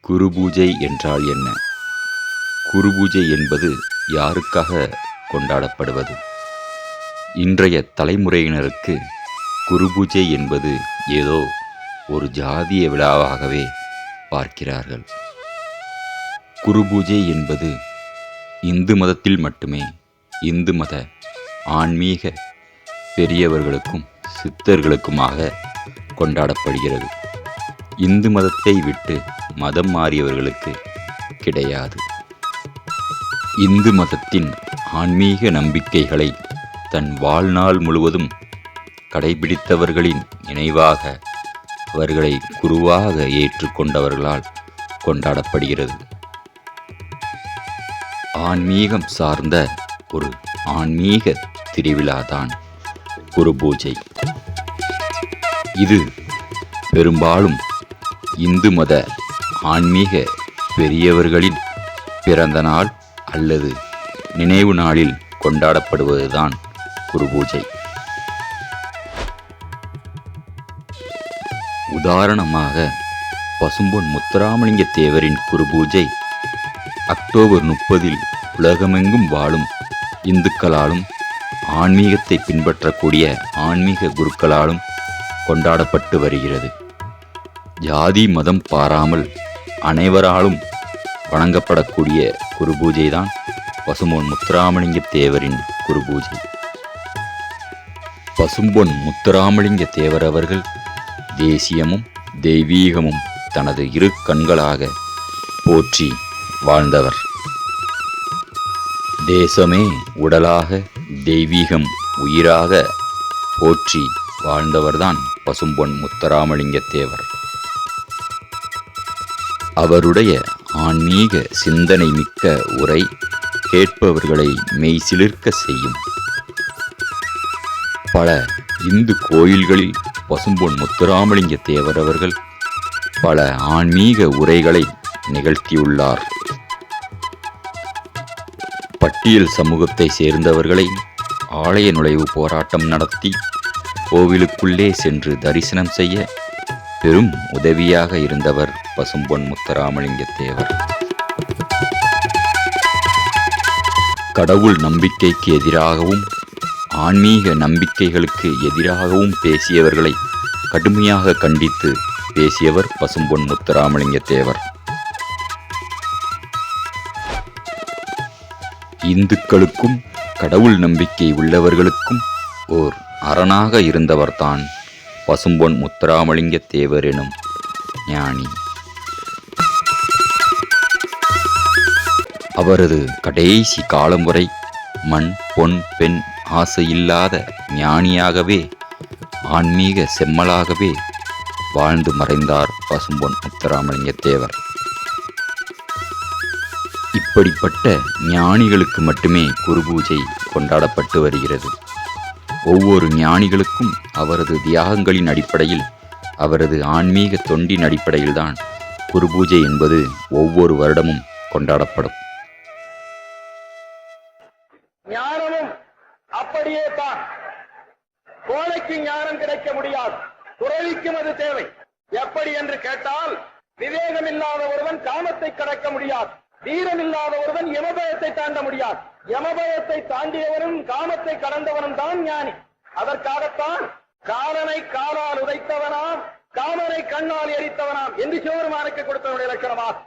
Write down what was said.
குரு பூஜை என்றால் என்ன? குரு பூஜை என்பது யாருக்காக கொண்டாடப்படுவது? இன்றைய தலைமுறையினருக்கு குரு பூஜை என்பது ஏதோ ஒரு ஜாதிய விழாவாகவே பார்க்கிறார்கள். குரு பூஜை என்பது இந்து மதத்தில் மட்டுமே இந்து மத ஆன்மீக பெரியவர்களுக்கும் சித்தர்களுக்குமாக கொண்டாடப்படுகிறது. இந்து மதத்தை விட்டு மதம் மாறியவர்களுக்கு கிடையாது. இந்து மதத்தின் ஆன்மீக நம்பிக்கைகளை தன் வாழ்நாள் முழுவதும் கடைபிடித்தவர்களின் நினைவாக அவர்களை குருவாக ஏற்றுக்கொண்டவர்களால் கொண்டாடப்படுகிறது. ஆன்மீகம் சார்ந்த ஒரு ஆன்மீக திருவிழாதான் குரு பூஜை. இது பெரும்பாலும் இந்து மத ஆன்மீக பெரியவர்களின் பிறந்த நாள் அல்லது நினைவு நாளில் கொண்டாடப்படுவதுதான் குரு பூஜை. உதாரணமாக பசும்பொன் முத்துராமலிங்க தேவரின் குரு பூஜை அக்டோபர் 30 உலகமெங்கும் வாழும் இந்துக்களாலும் ஆன்மீகத்தை பின்பற்றக்கூடிய ஆன்மீக குருக்களாலும் கொண்டாடப்பட்டு வருகிறது. ஜாதி மதம் பாராமல் அனைவராலும் வணங்கப்படக்கூடிய குரு பூஜை தான் பசும்பொன் முத்துராமலிங்க தேவரின் குரு பூஜை. பசும்பொன் முத்துராமலிங்க தேவர் அவர்கள் தேசியமும் தெய்வீகமும் தனது இரு கண்களாக போற்றி வாழ்ந்தவர். தேசமே உடலாக தெய்வீகம் உயிராக போற்றி வாழ்ந்தவர்தான் பசும்பொன் முத்துராமலிங்க தேவர். அவருடைய ஆன்மீக சிந்தனை மிக்க உரை கேட்பவர்களை மெய்சிலிர்க்க செய்யும். பல இந்து கோயில்களில் பசும்பொன் முத்துராமலிங்க தேவர் அவர்கள் பல ஆன்மீக உரைகளை நிகழ்த்தியுள்ளார். பட்டியல் சமூகத்தை சேர்ந்தவர்களை ஆலய நுழைவு போராட்டம் நடத்தி கோவிலுக்குள்ளே சென்று தரிசனம் செய்ய பெரும் உதவியாக இருந்தவர் பசும்பொன் முத்துராமலிங்க தேவர். கடவுள் நம்பிக்கைக்கு எதிராகவும் ஆன்மீக நம்பிக்கைகளுக்கு எதிராகவும் பேசியவர்களை கடுமையாக கண்டித்து பேசியவர் பசும்பொன் முத்துராமலிங்க தேவர். இந்துக்களுக்கும் கடவுள் நம்பிக்கை உள்ளவர்களுக்கும் ஓர் அரணாக இருந்தவர்தான் பசும்பொன் முத்துராமலிங்க தேவர் எனும் ஞானி. அவரது கடைசி காலம் வரை மண் பொன் பெண் ஆசையில்லாத ஞானியாகவே ஆன்மீக செம்மலாகவே வாழ்ந்து மறைந்தார் பசும்பொன் முத்துராமலிங்க தேவர். இப்படிப்பட்ட ஞானிகளுக்கு மட்டுமே குரு பூஜை கொண்டாடப்பட்டு வருகிறது. ஒவ்வொரு ஞானிகளுக்கும் அவரது தியாகங்களின் அடிப்படையில் அவரது ஆன்மீக தொண்டின் அடிப்படையில்தான் குரு பூஜை என்பது ஒவ்வொரு வருடமும் கொண்டாடப்படும். ஞானமும் அப்படியே தான். கோழைக்கு ஞானம் கிடைக்க முடியாது, துறவிக்கும் அது தேவை. எப்படி என்று கேட்டால், விவேகம் இல்லாத ஒருவன் காமத்தை கடக்க முடியாது, தீரம் இல்லாத ஒருவன் யமபயத்தை தாண்ட முடியாது. யமபயத்தை தாண்டியவனும் காமத்தை கடந்தவனும் தான் ஞானி. அதற்காகத்தான் காலனை காலால் உதைத்தவனாம், காமனை கண்ணால் எரித்தவனாம் என்று சிவபெருமானுக்கு கொடுத்தவனுடைய இலக்கணமாகும்.